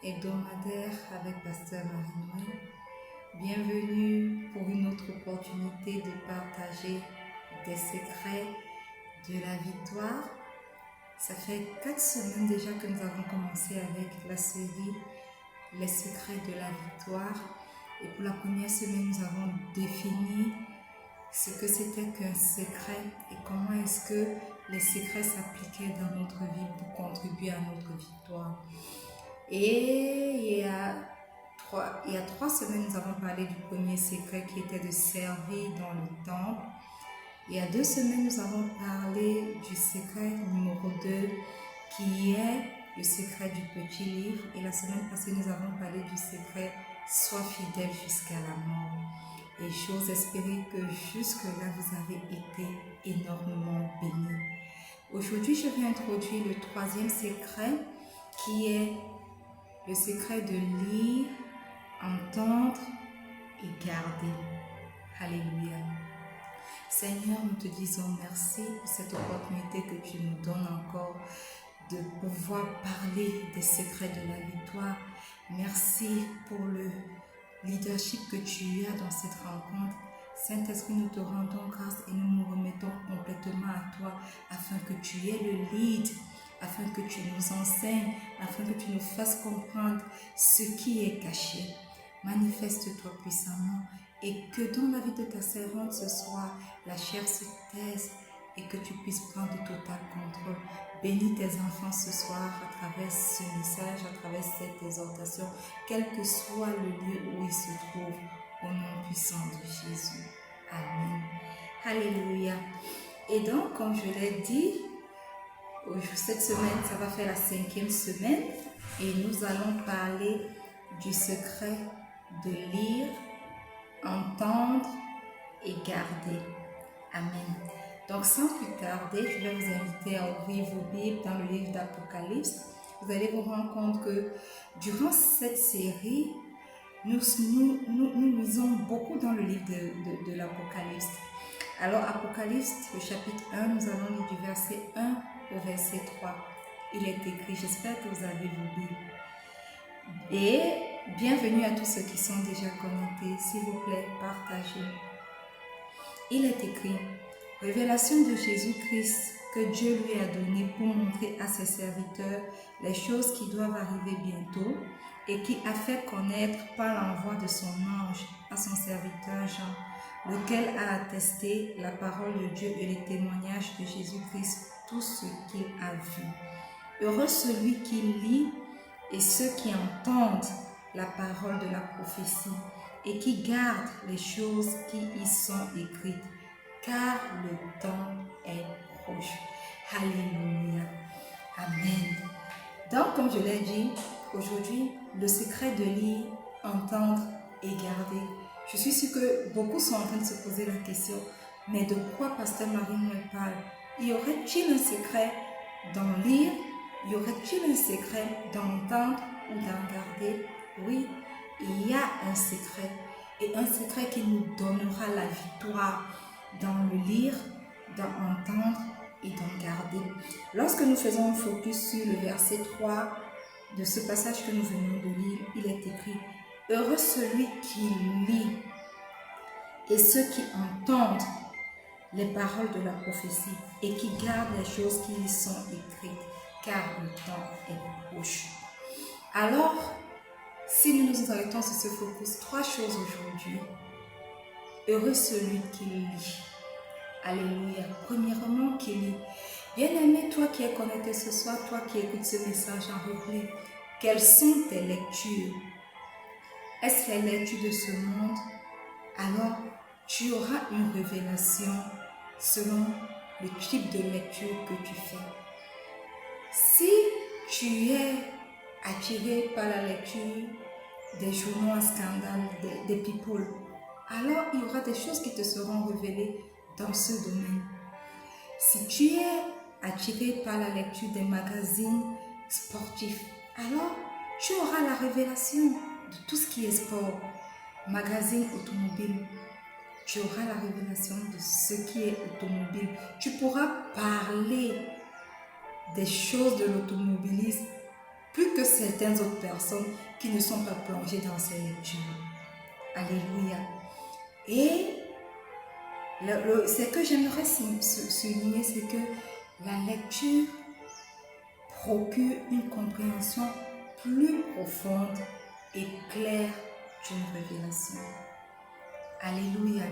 hebdomadaire avec Pasteur Marie-Noël. Bienvenue pour une autre opportunité de partager des secrets de la victoire. Ça fait 4 semaines déjà que nous avons commencé avec la série Les secrets de la victoire. Et pour la première semaine, nous avons défini ce que c'était qu'un secret et comment est-ce que les secrets s'appliquaient dans notre vie pour contribuer à notre victoire. Et il y a 3 semaines, nous avons parlé du premier secret qui était de servir dans le temple. Il y a 2 semaines, nous avons parlé du secret numéro 2 qui est le secret du petit livre. Et la semaine passée, nous avons parlé du secret sois fidèle jusqu'à la mort. Et j'ose espérer que jusque-là, vous avez été énormément bénis. Aujourd'hui, je vais introduire le 3e secret qui est le secret de lire, entendre et garder. Alléluia. Seigneur, nous te disons merci pour cette opportunité que tu nous donnes encore de pouvoir parler des secrets de la victoire. Merci pour le leadership que tu as dans cette rencontre. Saint-Esprit, nous te rendons grâce et nous nous remettons complètement à toi afin que tu aies le lead, afin que tu nous enseignes, afin que tu nous fasses comprendre ce qui est caché. Manifeste-toi puissamment et que dans la vie de ta servante ce soir, la chair se taise et que tu puisses prendre total contrôle. Bénis tes enfants ce soir à travers ce message, à travers cette exhortation, quel que soit le lieu où ils se trouvent, au nom puissant de Jésus. Amen. Alléluia. Et donc, comme je l'ai dit, cette semaine, ça va faire la 5e semaine et nous allons parler du secret de lire, entendre et garder. Amen. Donc, sans plus tarder, je vais vous inviter à ouvrir vos Bibles dans le livre d'Apocalypse. Vous allez vous rendre compte que durant cette série, nous lisons beaucoup dans le livre de l'Apocalypse. Alors, Apocalypse, le chapitre 1, nous allons lire du verset 1 au verset 3. Il est écrit, j'espère que vous avez vos Bibles. Et bienvenue à tous ceux qui sont déjà connectés. S'il vous plaît, partagez. Il est écrit, révélation de Jésus-Christ que Dieu lui a donnée pour montrer à ses serviteurs les choses qui doivent arriver bientôt et qui a fait connaître par l'envoi de son ange à son serviteur Jean, lequel a attesté la parole de Dieu et les témoignages de Jésus-Christ, tout ce qu'il a vu. Heureux celui qui lit et ceux qui entendent la parole de la prophétie et qui gardent les choses qui y sont écrites, car le temps est proche. Alléluia. Amen. Donc, comme je l'ai dit, aujourd'hui, le secret de lire, entendre et garder. Je suis sûre que beaucoup sont en train de se poser la question, mais de quoi Pasteur Marie-Noël parle? Y aurait-il un secret d'en lire? Y aurait-il un secret d'entendre ou d'en garder? Oui, il y a un secret. Et un secret qui nous donnera la victoire dans le lire, dans entendre et dans garder. Lorsque nous faisons un focus sur le verset 3 de ce passage que nous venons de lire, il est écrit « Heureux celui qui lit et ceux qui entendent les paroles de la prophétie et qui gardent les choses qui y sont écrites, car le temps est proche. » Alors, si nous nous arrêtons sur ce focus, 3 choses aujourd'hui. Heureux celui qui lit. Alléluia. Premièrement, qui lit. Bien-aimé, toi qui es connecté ce soir, toi qui écoutes ce message en replay, quelles sont tes lectures? Est-ce les lectures de ce monde? Alors, tu auras une révélation selon le type de lecture que tu fais. Si tu es attiré par la lecture des journaux à scandale, des people, alors il y aura des choses qui te seront révélées dans ce domaine. Si tu es attiré par la lecture des magazines sportifs, alors tu auras la révélation de tout ce qui est sport, magazine automobile. Tu auras la révélation de ce qui est automobile. Tu pourras parler des choses de l'automobilisme plus que certaines autres personnes qui ne sont pas plongées dans ces lectures. Alléluia. Et ce que j'aimerais souligner, c'est que la lecture procure une compréhension plus profonde et claire d'une révélation. Alléluia.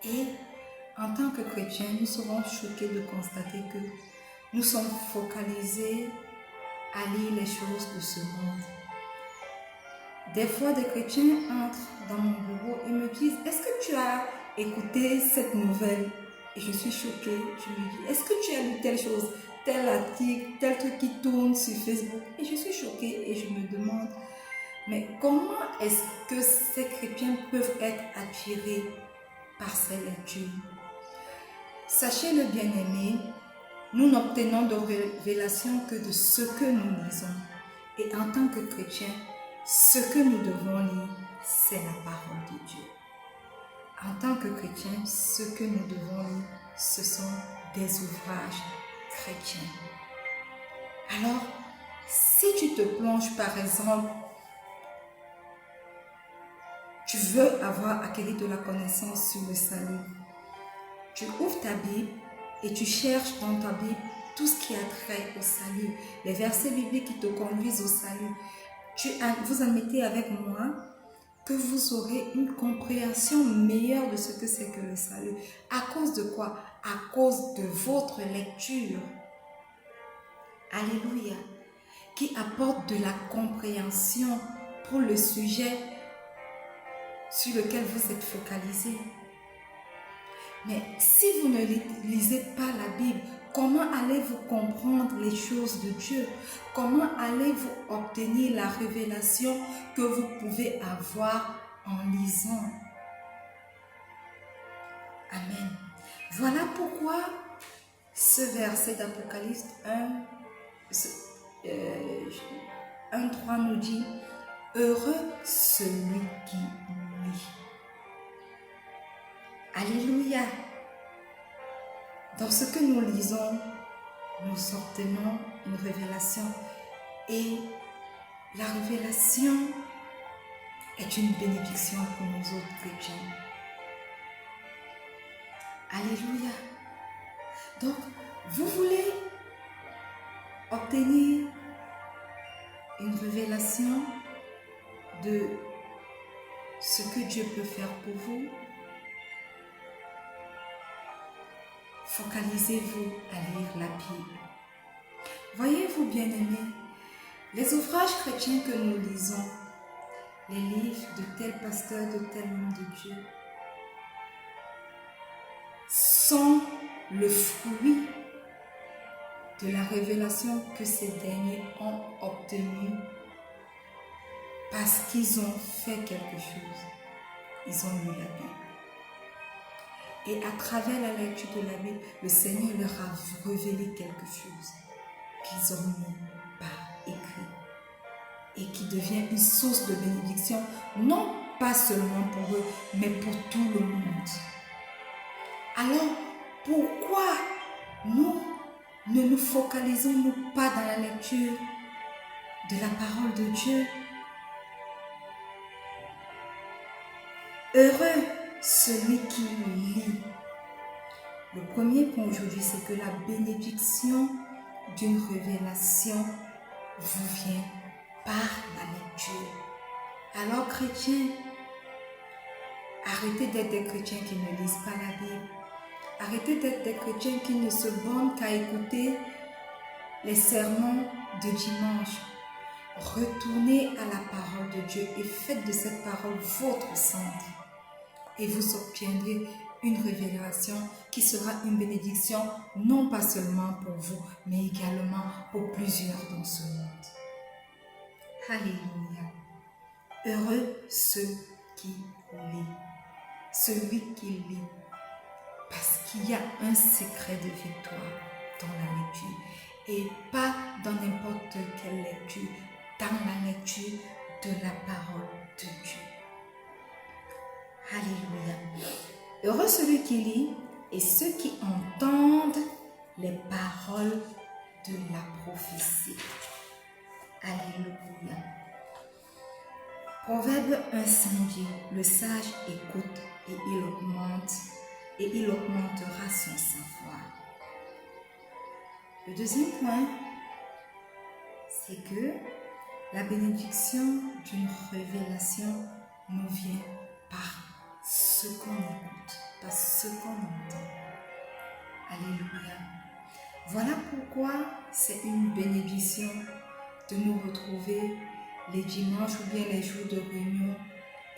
Et en tant que chrétiens, nous serons choqués de constater que nous sommes focalisés à lire les choses de ce monde. Des fois, des chrétiens entrent dans mon bureau et me disent « Est-ce que tu as écouté cette nouvelle ?» Et je suis choquée. Je me dis « Est-ce que tu as lu telle chose, tel article, tel truc qui tourne sur Facebook ?» Et je suis choquée et je me demande « Mais comment est-ce que ces chrétiens peuvent être attirés par ces lectures ?» Sachez-le, bien-aimé, nous n'obtenons de révélation que de ce que nous lisons. Et en tant que chrétiens, ce que nous devons lire, c'est la parole de Dieu. En tant que chrétiens, ce que nous devons lire, ce sont des ouvrages chrétiens. Alors, si tu te plonges, par exemple, tu veux acquérir de la connaissance sur le salut, tu ouvres ta Bible et tu cherches dans ta Bible tout ce qui a trait au salut, les versets bibliques qui te conduisent au salut. Vous admettez avec moi que vous aurez une compréhension meilleure de ce que c'est que le salut. À cause de quoi? À cause de votre lecture. Alléluia. Qui apporte de la compréhension pour le sujet sur lequel vous êtes focalisé. Mais si vous ne lisez pas la Bible, comment allez-vous comprendre les choses de Dieu? Comment allez-vous obtenir la révélation que vous pouvez avoir en lisant? Amen. Voilà pourquoi ce verset d'Apocalypse 1:3 nous dit « Heureux celui qui lit ». Alléluia. Dans ce que nous lisons, nous obtenons une révélation. Et la révélation est une bénédiction pour nous autres chrétiens. Alléluia. Donc, vous voulez obtenir une révélation de ce que Dieu peut faire pour vous? Focalisez-vous à lire la Bible. Voyez-vous, bien-aimés, les ouvrages chrétiens que nous lisons, les livres de tel pasteur, de tel homme de Dieu, sont le fruit de la révélation que ces derniers ont obtenue parce qu'ils ont fait quelque chose. Ils ont lu la Bible. Et à travers la lecture de la Bible, le Seigneur leur a révélé quelque chose qu'ils ont mis par écrit et qui devient une source de bénédiction, non pas seulement pour eux, mais pour tout le monde. Alors, pourquoi nous ne nous focalisons-nous pas dans la lecture de la parole de Dieu? Heureux celui qui lit. Le premier point aujourd'hui, c'est que la bénédiction d'une révélation vous vient par la lecture. Alors, chrétiens, arrêtez d'être des chrétiens qui ne lisent pas la Bible. Arrêtez d'être des chrétiens qui ne se bornent qu'à écouter les sermons de dimanche. Retournez à la parole de Dieu et faites de cette parole votre centre. Et vous obtiendrez une révélation qui sera une bénédiction, non pas seulement pour vous, mais également pour plusieurs dans ce monde. Alléluia. Heureux ceux qui lisent. Celui qui lit. Parce qu'il y a un secret de victoire dans la lecture. Et pas dans n'importe quelle lecture, dans la lecture de la parole de Dieu. Alléluia. Heureux celui qui lit et ceux qui entendent les paroles de la prophétie. Alléluia. Proverbe 1,5 dit, le sage écoute et il augmentera son savoir. Le deuxième point, c'est que la bénédiction d'une révélation nous vient par ce qu'on écoute, par ce qu'on entend. Alléluia. Voilà pourquoi c'est une bénédiction de nous retrouver les dimanches ou bien les jours de réunion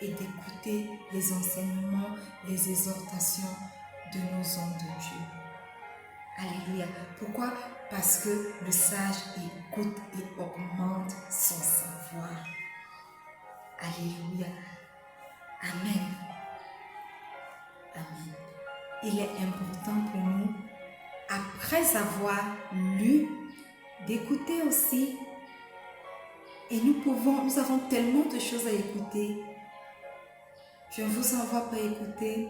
et d'écouter les enseignements, les exhortations de nos hommes de Dieu. Alléluia. Pourquoi? Parce que le sage écoute et augmente son savoir. Alléluia. Amen. Amen. Il est important pour nous, après avoir lu, d'écouter aussi. Et nous avons tellement de choses à écouter. Je ne vous envoie pas écouter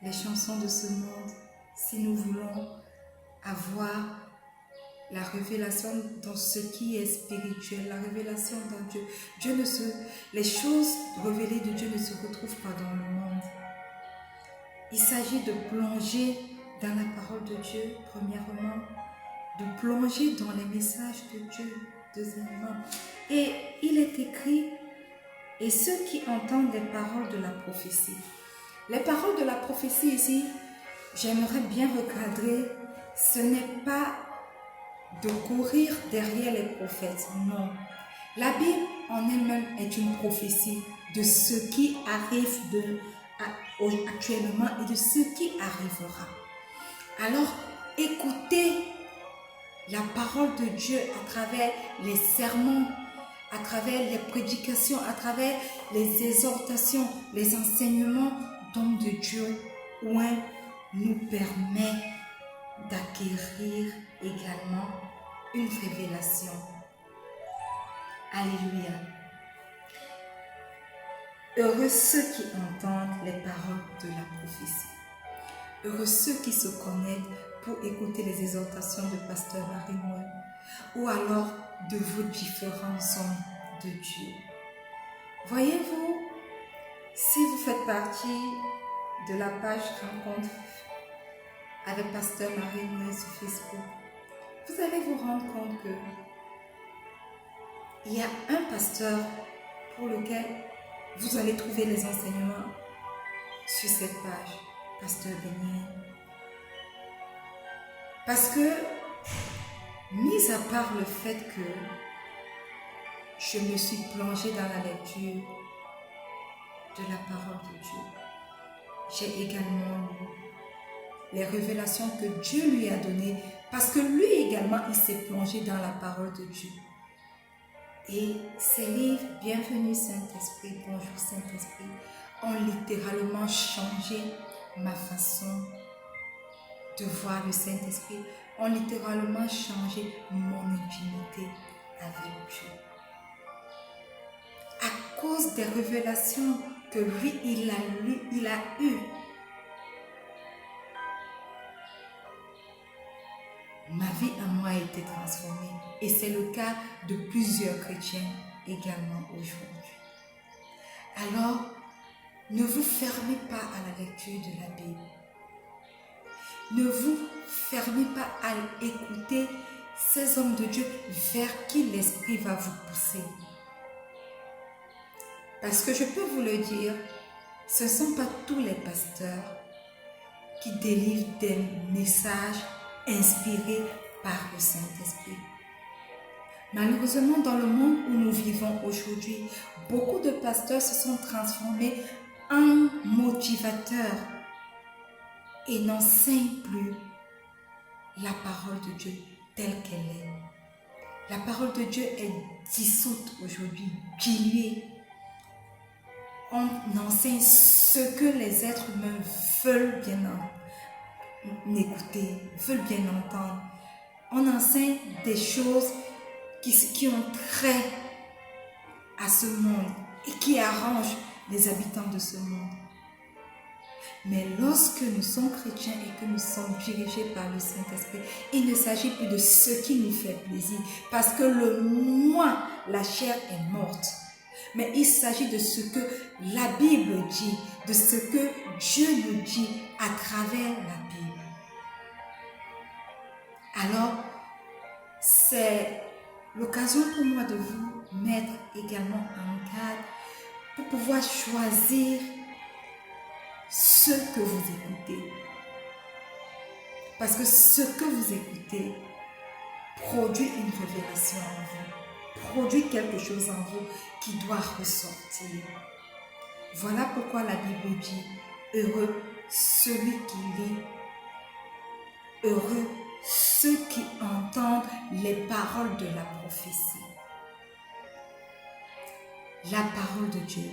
les chansons de ce monde si nous voulons avoir la révélation dans ce qui est spirituel, la révélation dans Dieu. Les choses révélées de Dieu ne se retrouvent pas dans le monde. Il s'agit de plonger dans la parole de Dieu, premièrement, de plonger dans les messages de Dieu, deuxièmement. Et il est écrit, et ceux qui entendent les paroles de la prophétie. Les paroles de la prophétie ici, j'aimerais bien recadrer, ce n'est pas de courir derrière les prophètes, non. La Bible en elle-même est une prophétie de ce qui arrive actuellement et de ce qui arrivera. Alors, écoutez la parole de Dieu à travers les sermons, à travers les prédications, à travers les exhortations, les enseignements d'hommes de Dieu, nous permet d'acquérir également une révélation. Alléluia. Heureux ceux qui entendent les paroles de la prophétie. Heureux ceux qui se connectent pour écouter les exhortations de Pasteur Marie-Noël ou alors de vos différents hommes de Dieu. Voyez-vous, si vous faites partie de la page rencontre avec Pasteur Marie-Noël sur Facebook, vous allez vous rendre compte que il y a un pasteur pour lequel vous allez trouver les enseignements sur cette page, Pasteur Bénier. Parce que, mis à part le fait que je me suis plongée dans la lecture de la parole de Dieu, j'ai également lu les révélations que Dieu lui a données, parce que lui également, il s'est plongé dans la parole de Dieu. Et ces livres, Bienvenue Saint-Esprit, Bonjour Saint-Esprit, ont littéralement changé ma façon de voir le Saint-Esprit, ont littéralement changé mon intimité avec Dieu. À cause des révélations que lui, il a eues, ma vie à moi a été transformée. Et c'est le cas de plusieurs chrétiens également aujourd'hui. Alors, ne vous fermez pas à la lecture de la Bible. Ne vous fermez pas à écouter ces hommes de Dieu vers qui l'Esprit va vous pousser. Parce que je peux vous le dire, ce ne sont pas tous les pasteurs qui délivrent des messages inspirés par le Saint-Esprit. Malheureusement, dans le monde où nous vivons aujourd'hui, beaucoup de pasteurs se sont transformés en motivateurs et n'enseignent plus la parole de Dieu telle qu'elle est. La parole de Dieu est dissoute aujourd'hui, diluée. On enseigne ce que les êtres humains veulent bien écouter, veulent bien entendre. On enseigne des choses qui ont trait à ce monde et qui arrangent les habitants de ce monde. Mais lorsque nous sommes chrétiens et que nous sommes dirigés par le Saint-Esprit, il ne s'agit plus de ce qui nous fait plaisir. Parce que le moi, la chair est morte. Mais il s'agit de ce que la Bible dit, de ce que Dieu nous dit à travers la Bible. Alors, c'est l'occasion pour moi de vous mettre également en garde pour pouvoir choisir ce que vous écoutez. Parce que ce que vous écoutez produit une révélation en vous, produit quelque chose en vous qui doit ressortir. Voilà pourquoi la Bible dit, heureux celui qui lit, heureux ceux qui entendent les paroles de la prophétie. La parole de Dieu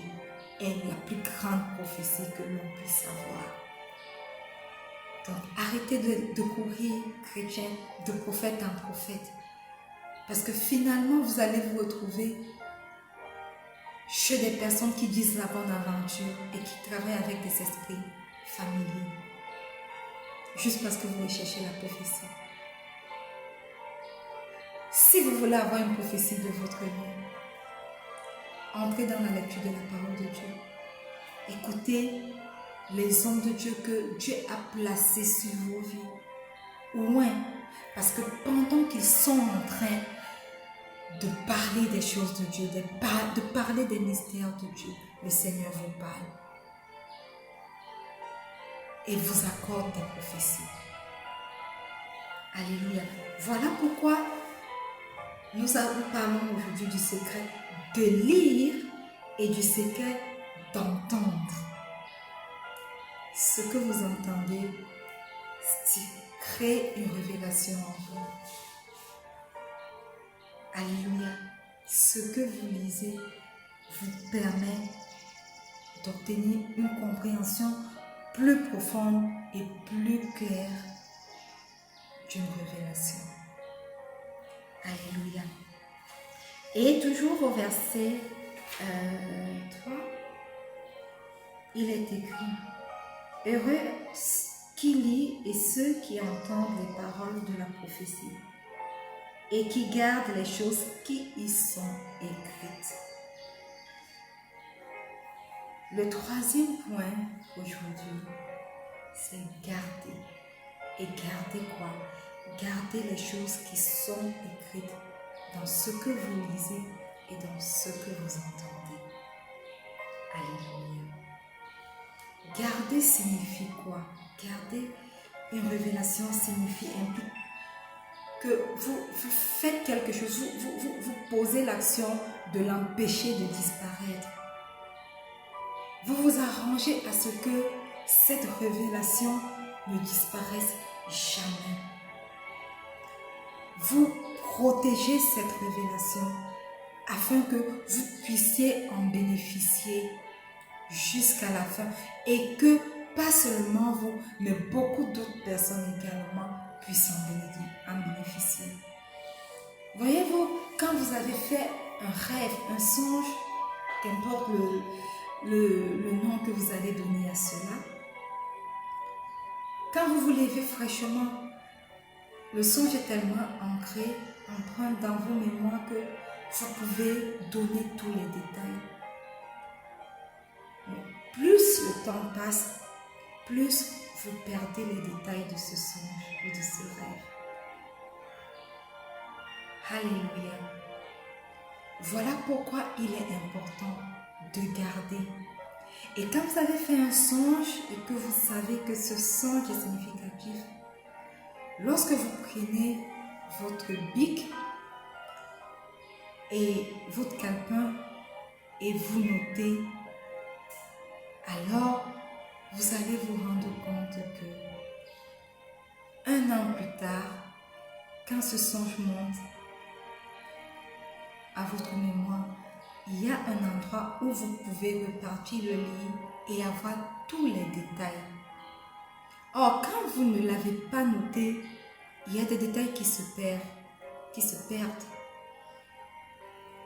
est la plus grande prophétie que l'on puisse avoir. Donc arrêtez de courir, chrétien, de prophète en prophète. Parce que finalement, vous allez vous retrouver chez des personnes qui disent la bonne aventure et qui travaillent avec des esprits familiers. Juste parce que vous recherchez la prophétie. Si vous voulez avoir une prophétie de votre vie, entrez dans la lecture de la parole de Dieu. Écoutez les hommes de Dieu que Dieu a placés sur vos vies. Au moins, parce que pendant qu'ils sont en train de parler des choses de Dieu, de parler des mystères de Dieu, le Seigneur vous parle et vous accorde des prophéties. Alléluia. Voilà pourquoi nous parlons aujourd'hui du secret de lire et du secret d'entendre. Ce que vous entendez crée une révélation en vous. Alléluia. Ce que vous lisez vous permet d'obtenir une compréhension plus profonde et plus claire d'une révélation. Alléluia. Et toujours au verset 3, il est écrit, heureux qui lit et ceux qui entendent les paroles de la prophétie et qui gardent les choses qui y sont écrites. Le troisième point aujourd'hui, c'est garder. Et garder quoi? Garder les choses qui sont écrites dans ce que vous lisez et dans ce que vous entendez. Alléluia. Garder signifie quoi? Garder une révélation signifie implique que vous faites quelque chose, vous posez l'action de l'empêcher de disparaître. Vous vous arrangez à ce que cette révélation ne disparaisse jamais. Vous protégez cette révélation afin que vous puissiez en bénéficier jusqu'à la fin et que pas seulement vous, mais beaucoup d'autres personnes également puissent en bénéficier. Voyez-vous, quand vous avez fait un rêve, un songe, qu'importe le nom que vous allez donner à cela, quand vous vous levez fraîchement, le songe est tellement ancré, empreint dans vos mémoires que vous pouvez donner tous les détails. Mais plus le temps passe, plus vous perdez les détails de ce songe ou de ce rêve. Alléluia. Voilà pourquoi il est important de garder. Et quand vous avez fait un songe et que vous savez que ce songe est significatif, lorsque vous prenez votre bic et votre calepin et vous notez, alors vous allez vous rendre compte que 1 an plus tard, quand ce songe monte à votre mémoire, il y a un endroit où vous pouvez repartir le livre et avoir tous les détails. Or, quand vous ne l'avez pas noté, il y a des détails qui se perdent.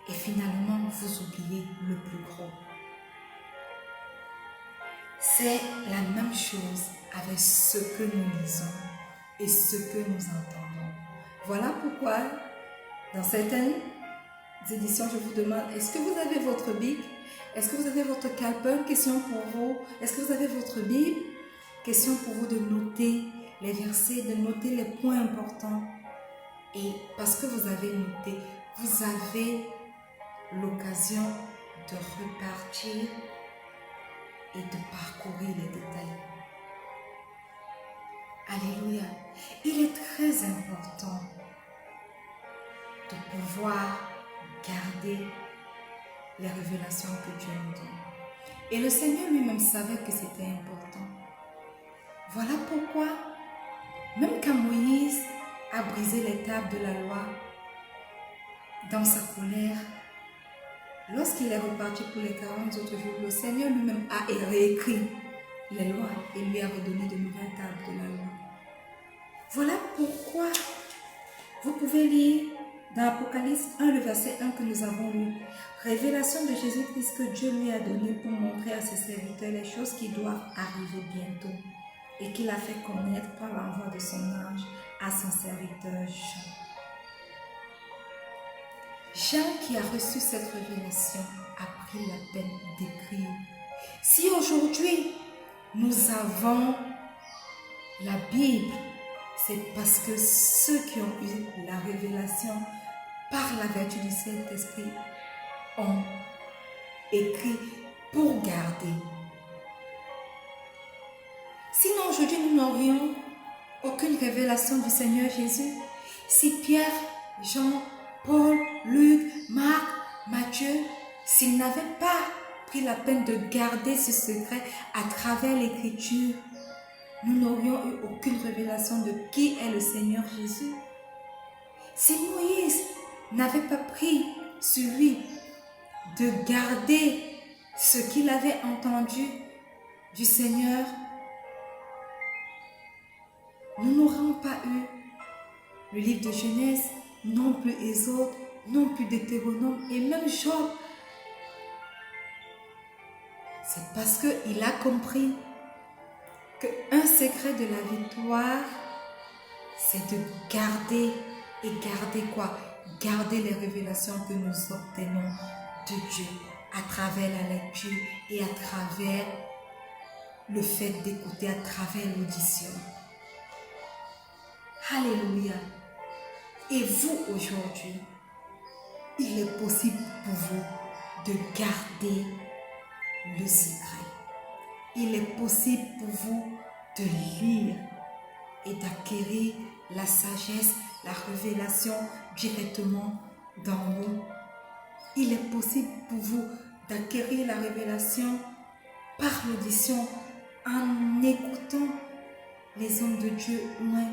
Et finalement, vous oubliez le plus gros. C'est la même chose avec ce que nous lisons et ce que nous entendons. Voilà pourquoi, dans certaines éditions, je vous demande, est-ce que vous avez votre Bible? Est-ce que vous avez votre calepin? Question pour vous. Est-ce que vous avez votre Bible? Question pour vous de noter les versets, de noter les points importants. Et parce que vous avez noté, vous avez l'occasion de repartir et de parcourir les détails. Alléluia. Il est très important de pouvoir garder les révélations que Dieu nous donne. Et le Seigneur lui-même savait que c'était important. Voilà pourquoi, même quand Moïse a brisé les tables de la loi, dans sa colère, lorsqu'il est reparti pour les 40 autres jours, le Seigneur lui-même a réécrit les lois et lui a redonné de nouvelles tables de la loi. Voilà pourquoi vous pouvez lire dans Apocalypse 1, le verset 1 que nous avons lu. Révélation de Jésus-Christ que Dieu lui a donné pour montrer à ses serviteurs les choses qui doivent arriver bientôt et qu'il a fait connaître par l'envoi de son ange à son serviteur Jean. Jean qui a reçu cette révélation a pris la peine d'écrire. Si aujourd'hui nous avons la Bible, c'est parce que ceux qui ont eu la révélation par la vertu du Saint-Esprit ont écrit pour garder. Sinon aujourd'hui nous n'aurions aucune révélation du Seigneur Jésus. Si Pierre, Jean, Paul, Luc, Marc, Matthieu, s'ils n'avaient pas pris la peine de garder ce secret à travers l'Écriture, nous n'aurions eu aucune révélation de qui est le Seigneur Jésus. Si Moïse n'avait pas pris sur lui de garder ce qu'il avait entendu du Seigneur, nous n'aurions pas eu le livre de Genèse, non plus Exode, non plus Deutéronome et même Job. C'est parce qu'il a compris qu'un secret de la victoire, c'est de garder et garder quoi? Garder les révélations que nous obtenons de Dieu à travers la lecture et à travers le fait d'écouter, à travers l'audition. Alléluia. Et vous aujourd'hui, il est possible pour vous de garder le secret. Il est possible pour vous de lire et d'acquérir la sagesse, la révélation directement d'en haut. Il est possible pour vous d'acquérir la révélation par l'audition en écoutant les hommes de Dieu loin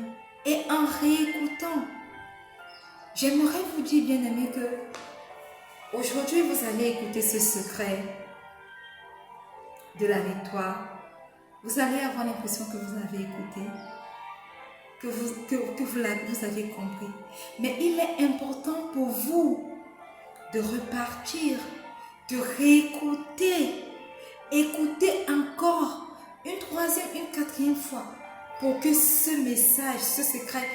et en réécoutant. J'aimerais vous dire, bien-aimés, que aujourd'hui vous allez écouter ce secret de la victoire. Vous allez avoir l'impression que vous avez écouté, que vous avez compris. Mais il est important pour vous de repartir, de réécouter, écouter encore une troisième, une quatrième fois pour que ce message, ce secret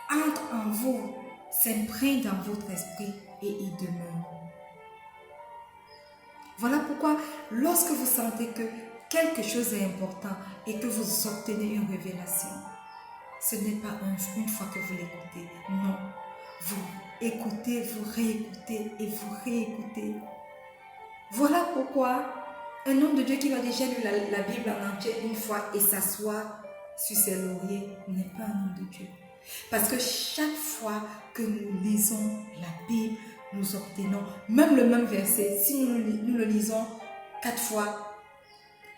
entre en vous, s'imprègne dans votre esprit et y demeure. Voilà pourquoi lorsque vous sentez que quelque chose est important et que vous obtenez une révélation, ce n'est pas une fois que vous l'écoutez. Non, vous écoutez, vous réécoutez et vous réécoutez. Voilà pourquoi un homme de Dieu qui va déjà lire la Bible en entier une fois et s'asseoir sur ses lauriers n'est pas un homme de Dieu. Parce que chaque fois que nous lisons la Bible, nous obtenons même le même verset. Si nous le lisons 4 fois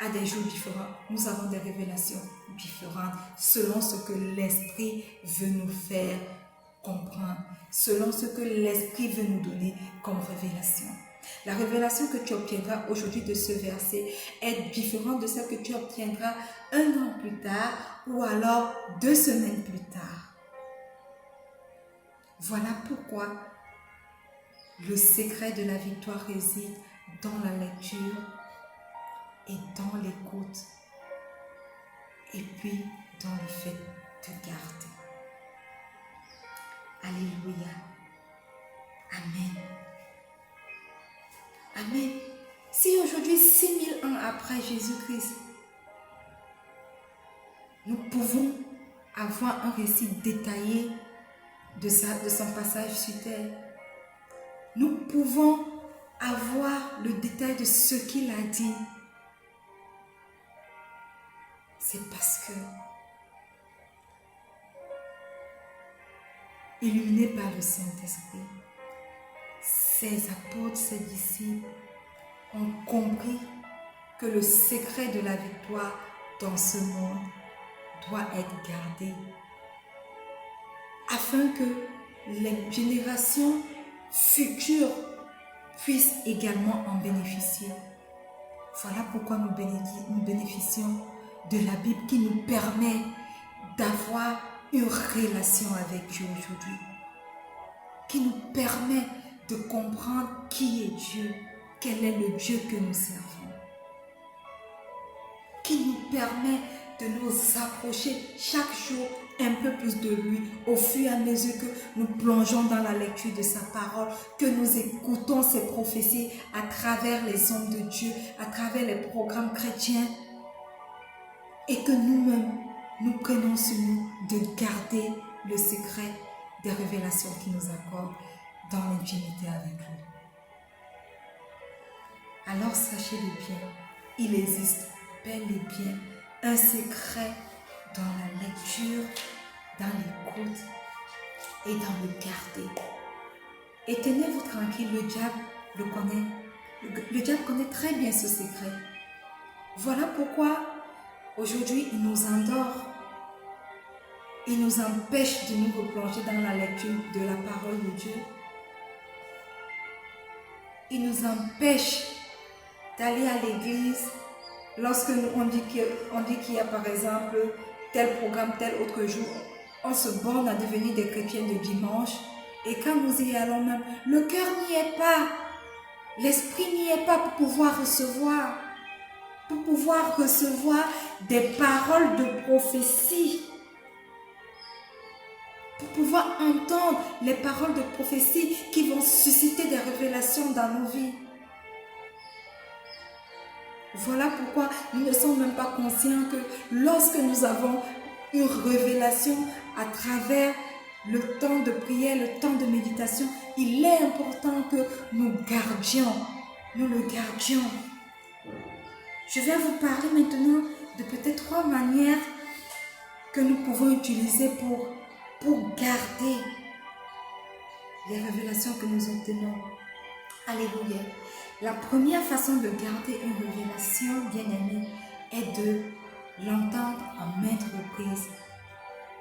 à des jours différents, nous avons des révélations différentes selon ce que l'Esprit veut nous faire comprendre, selon ce que l'Esprit veut nous donner comme révélation. La révélation que tu obtiendras aujourd'hui de ce verset est différente de celle que tu obtiendras 1 an plus tard ou alors 2 semaines plus tard. Voilà pourquoi le secret de la victoire réside dans la lecture et dans l'écoute l'écoute et puis dans le fait de garder. Alléluia. Amen. Amen. Si aujourd'hui, 6000 ans après Jésus-Christ, nous pouvons avoir un récit détaillé de son passage sur terre, nous pouvons avoir le détail de ce qu'il a dit, c'est parce que, illuminés par le Saint-Esprit, ses apôtres, ses disciples ont compris que le secret de la victoire dans ce monde doit être gardé afin que les générations futures puissent également en bénéficier. Voilà pourquoi nous bénéficions de la Bible qui nous permet d'avoir une relation avec Dieu aujourd'hui, qui nous permet de comprendre qui est Dieu, quel est le Dieu que nous servons, qui nous permet de nous approcher chaque jour un peu plus de lui au fur et à mesure que nous plongeons dans la lecture de sa parole, que nous écoutons ses prophéties à travers les hommes de Dieu, à travers les programmes chrétiens et que nous-mêmes, nous prenons sur nous de garder le secret des révélations qu'il nous accorde dans l'intimité avec lui. Alors sachez-le bien, il existe bel et bien un secret dans la lecture, dans l'écoute et dans le garder. Et tenez-vous tranquille, le diable le connaît. Le diable connaît très bien ce secret. Voilà pourquoi aujourd'hui il nous endort. Il nous empêche de nous replonger dans la lecture de la parole de Dieu. Il nous empêche d'aller à l'église lorsque on dit qu'il y a par exemple tel programme, tel autre jour. On se borne à devenir des chrétiens de dimanche et quand nous y allons même, le cœur n'y est pas, l'esprit n'y est pas pour pouvoir recevoir des paroles de prophétie, pour pouvoir entendre les paroles de prophétie qui vont susciter des révélations dans nos vies. Voilà pourquoi nous ne sommes même pas conscients que lorsque nous avons une révélation à travers le temps de prière, le temps de méditation, il est important que nous le gardions. Je vais vous parler maintenant de peut-être 3 manières que nous pouvons utiliser pour garder les révélations que nous obtenons. Alléluia. La première façon de garder une révélation, bien-aimée, est de l'entendre en maintes reprises.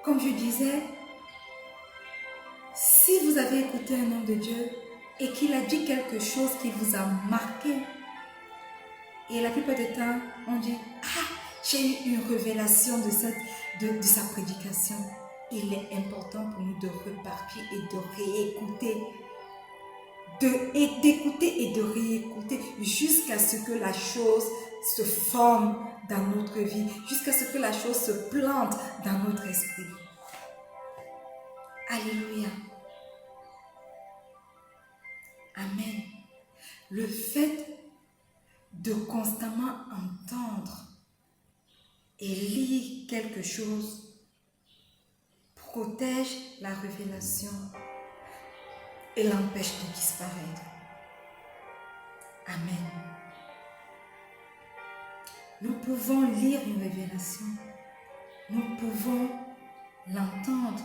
Comme je disais, si vous avez écouté un homme de Dieu et qu'il a dit quelque chose qui vous a marqué, et la plupart du temps, on dit « Ah, j'ai eu une révélation de sa prédication ». Il est important pour nous de repartir et de réécouter, d'écouter et de réécouter jusqu'à ce que la chose se forme dans notre vie, jusqu'à ce que la chose se plante dans notre esprit. Alléluia. Amen. Le fait de constamment entendre et lire quelque chose protège la révélation et l'empêche de disparaître. Amen. Nous pouvons lire une révélation, nous pouvons l'entendre,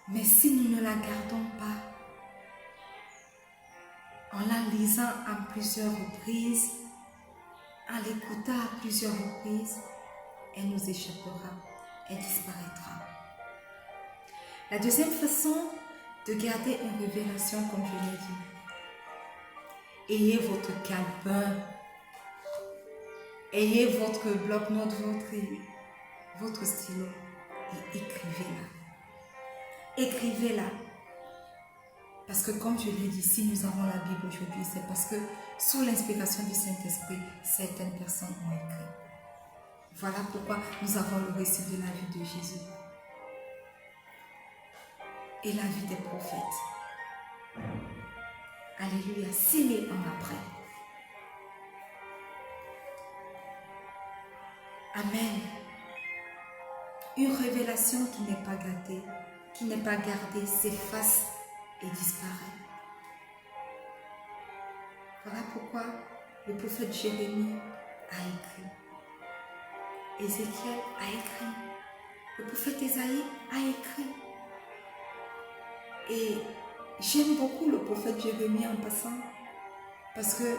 mais si nous ne la gardons pas, en la lisant à plusieurs reprises, en l'écoutant à plusieurs reprises, elle nous échappera, elle disparaîtra. La deuxième façon de garder une révélation, comme je l'ai dit, ayez votre calepin, ayez votre bloc-notes, votre stylo et écrivez-la. Écrivez-la. Parce que comme je l'ai dit, si nous avons la Bible aujourd'hui, c'est parce que sous l'inspiration du Saint-Esprit, certaines personnes ont écrit. Voilà pourquoi nous avons le récit de la vie de Jésus et la vie des prophètes. Alléluia, 6000 ans après. Amen. Une révélation qui n'est pas gâtée, qui n'est pas gardée, s'efface et disparaît. Voilà pourquoi le prophète Jérémie a écrit. Ézéchiel a écrit. Le prophète Ésaïe a écrit. Et j'aime beaucoup le prophète Jérémie en passant, parce que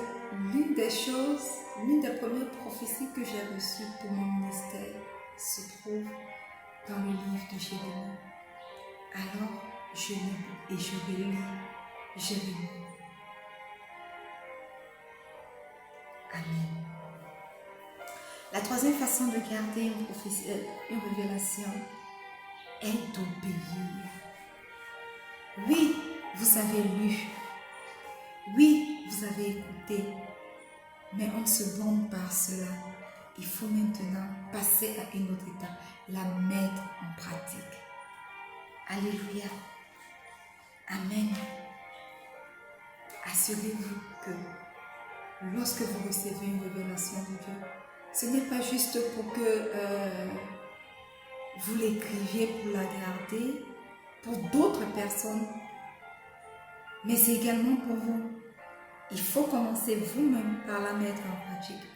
l'une des premières prophéties que j'ai reçues pour mon ministère se trouve dans le livre de Jérémie. Alors, je lis et je relis Jérémie. Amen. La troisième façon de garder une révélation est d'obéir. Oui, vous avez lu. Oui, vous avez écouté. Mais on ne se bombe par cela. Il faut maintenant passer à une autre étape, la mettre en pratique. Alléluia. Amen. Assurez-vous que lorsque vous recevez une révélation de Dieu, ce n'est pas juste pour que vous l'écriviez pour la garder pour d'autres personnes, mais c'est également pour vous. Il faut commencer vous-même par la mettre en pratique.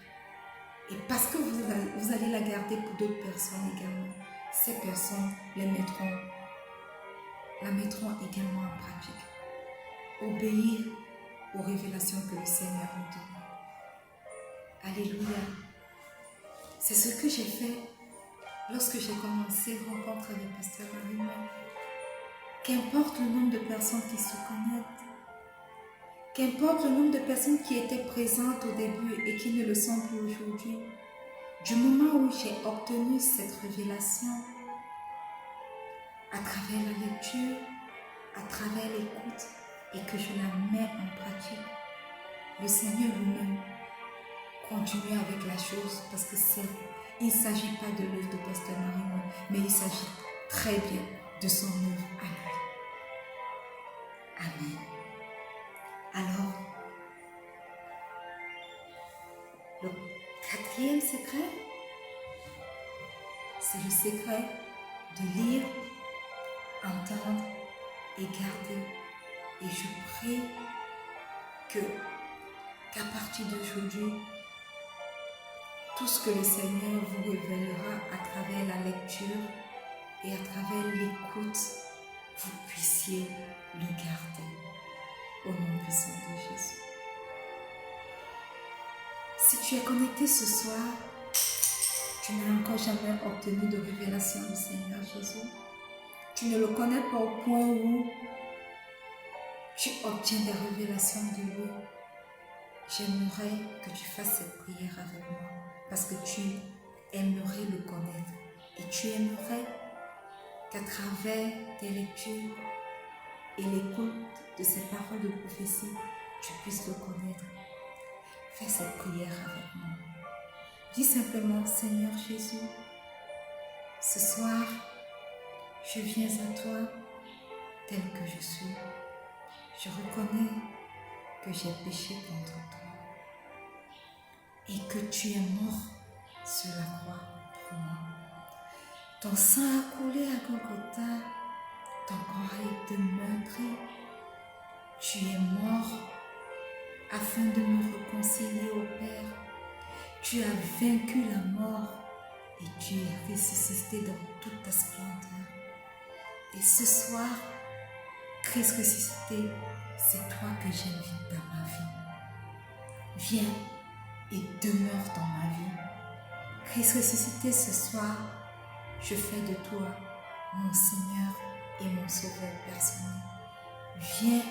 Et parce que vous allez la garder pour d'autres personnes également, ces personnes la mettront également en pratique. Obéir aux révélations que le Seigneur nous donne. Alléluia. C'est ce que j'ai fait lorsque j'ai commencé Rencontre avec Pasteur Marie. Qu'importe le nombre de personnes qui se connectent, qu'importe le nombre de personnes qui étaient présentes au début et qui ne le sont plus aujourd'hui, du moment où j'ai obtenu cette révélation, à travers la lecture, à travers l'écoute, et que je la mets en pratique, le Seigneur lui-même continue avec la chose, parce que il ne s'agit pas de l'œuvre de Pasteur Marie, mais il s'agit très bien de son œuvre à lui. Amen. Alors, le quatrième secret, c'est le secret de lire, entendre et garder. Et je prie qu'à partir d'aujourd'hui, tout ce que le Seigneur vous révélera à travers la lecture et à travers l'écoute, vous puissiez le garder au nom puissant de Jésus. Si tu es connecté ce soir, tu n'as encore jamais obtenu de révélation du Seigneur Jésus. Tu ne le connais pas au point où tu obtiens des révélations de lui. J'aimerais que tu fasses cette prière avec moi parce que tu aimerais le connaître et tu aimerais qu'à travers tes lectures et l'écoute de ces paroles de prophétie, tu puisses le connaître. Fais cette prière avec moi. Dis simplement, Seigneur Jésus, ce soir, je viens à toi tel que je suis. Je reconnais que j'ai péché contre toi et que tu es mort sur la croix pour moi. Ton sang a coulé à Golgotha, ton corps a été meurtri. Tu es mort afin de me réconcilier au Père. Tu as vaincu la mort et tu es ressuscité dans toute ta splendeur. Et ce soir, Christ ressuscité, c'est toi que j'invite dans ma vie. Viens et demeure dans ma vie. Christ ressuscité, ce soir, je fais de toi mon Seigneur et mon Sauveur personnel. Viens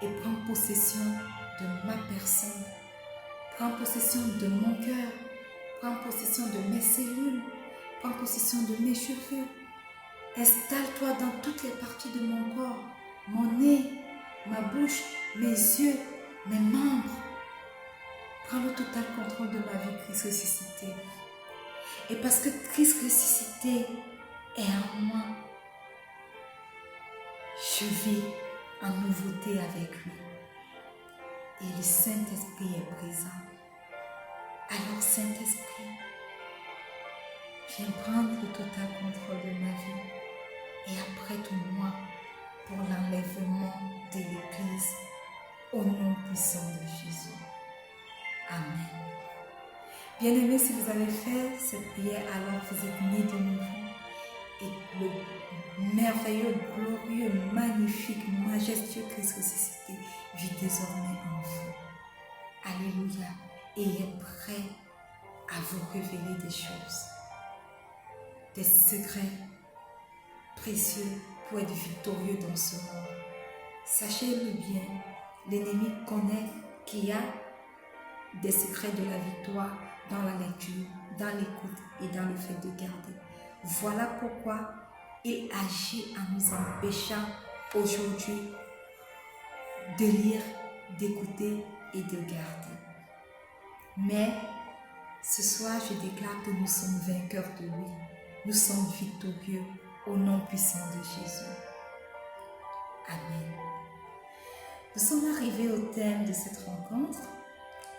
et prends possession de ma personne. Prends possession de mon cœur. Prends possession de mes cellules. Prends possession de mes cheveux. Installe-toi dans toutes les parties de mon corps. Mon nez, ma bouche, mes yeux, mes membres. Prends le total contrôle de ma vie, Christ ressuscité. Et parce que Christ ressuscité est en moi, je vis en nouveauté avec lui. Et le Saint-Esprit est présent. Alors Saint-Esprit, viens prendre le total contrôle de ma vie et apprête-moi pour l'enlèvement de l'Église au nom puissant de Jésus. Amen. Bien-aimés, si vous avez fait cette prière, alors vous êtes nés de nouveau. Et le merveilleux, glorieux, magnifique, majestueux Christ ressuscité vit désormais en vous. Alléluia. Et il est prêt à vous révéler des choses, des secrets précieux pour être victorieux dans ce monde. Sachez-le bien, l'ennemi connaît qu'il y a des secrets de la victoire dans la lecture, dans l'écoute et dans le fait de garder. Voilà pourquoi il agit en nous empêchant aujourd'hui de lire, d'écouter et de garder. Mais ce soir, je déclare que nous sommes vainqueurs de lui. Nous sommes victorieux au nom puissant de Jésus. Amen. Nous sommes arrivés au thème de cette rencontre.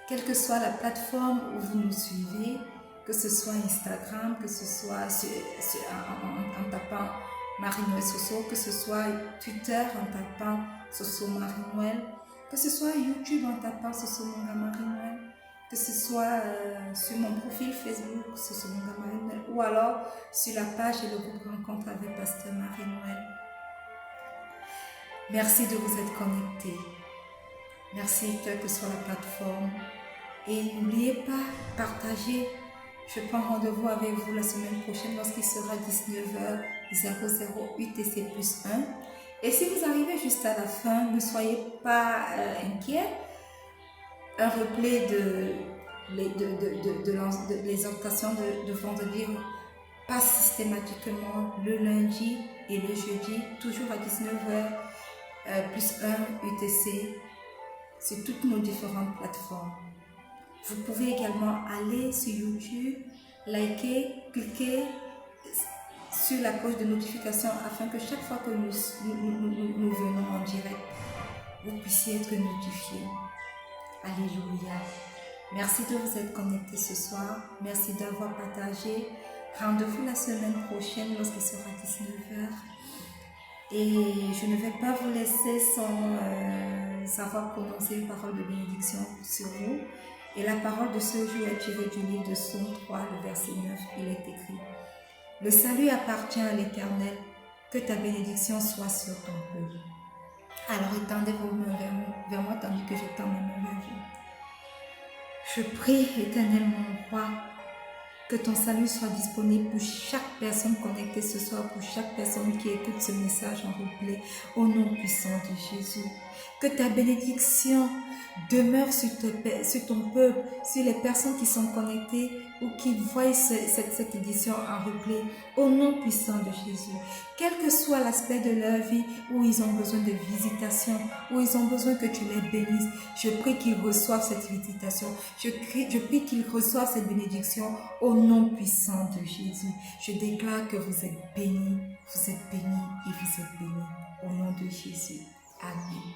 Quelle que soit la plateforme où vous nous suivez, que ce soit Instagram, que ce soit en tapant Marie-Noël Soso, que ce soit Twitter en tapant Soso Marie-Noël, que ce soit YouTube en tapant Soso Monga Marie-Noël, que ce soit sur mon profil Facebook Soso Monga Marie-Noël, ou alors sur la page et le groupe Rencontre avec Pasteur Marie-Noël. Merci de vous être connectés. Merci, quelle que soit la plateforme. Et n'oubliez pas, partagez. Je prends rendez-vous avec vous la semaine prochaine lorsqu'il sera 19h00 UTC plus 1. Et si vous arrivez juste à la fin, ne soyez pas inquiets. Un replay de l'exhortation de vendredi passe systématiquement le lundi et le jeudi, toujours à 19h plus 1 UTC sur toutes nos différentes plateformes. Vous pouvez également aller sur YouTube, liker, cliquer sur la cloche de notification afin que chaque fois que nous venons en direct, vous puissiez être notifiés. Alléluia. Merci de vous être connectés ce soir. Merci d'avoir partagé. Rendez-vous la semaine prochaine lorsqu'il sera 19h. Et je ne vais pas vous laisser sans avoir prononcé une parole de bénédiction sur vous. Et la parole de ce jour est tirée du livre de Psaume 3, le verset 9. Il est écrit: le salut appartient à l'Éternel, que ta bénédiction soit sur ton peuple. Alors étendez vos mains vers moi tandis que j'étends mes mains vers vous. Je prie, Éternel mon roi, que ton salut soit disponible pour chaque personne connectée ce soir, pour chaque personne qui écoute ce message en replay, au nom puissant de Jésus. Que ta bénédiction demeure sur ton peuple, sur les personnes qui sont connectées ou qui voient cette édition en replay, au nom puissant de Jésus. Quel que soit l'aspect de leur vie où ils ont besoin de visitation, où ils ont besoin que tu les bénisses, je prie qu'ils reçoivent cette visitation. Je prie qu'ils reçoivent cette bénédiction au nom puissant de Jésus. Je déclare que vous êtes bénis et vous êtes bénis au nom de Jésus. Amen.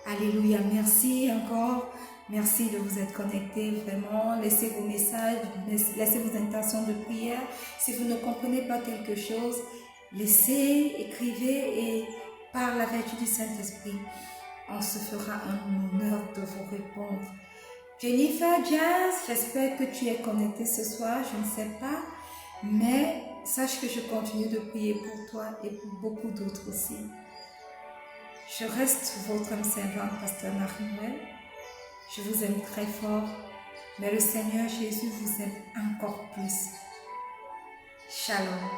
Alléluia, merci encore. Merci de vous être connectés, vraiment. Laissez vos messages, laissez vos intentions de prière. Si vous ne comprenez pas quelque chose, laissez, écrivez et par la vertu du Saint-Esprit, on se fera un honneur de vous répondre. Jennifer Jazz, j'espère que tu es connectée ce soir, je ne sais pas, mais sache que je continue de prier pour toi et pour beaucoup d'autres aussi. Je reste votre âme servante, Pasteur Marie-Noël. Je vous aime très fort, mais le Seigneur Jésus vous aime encore plus. Shalom.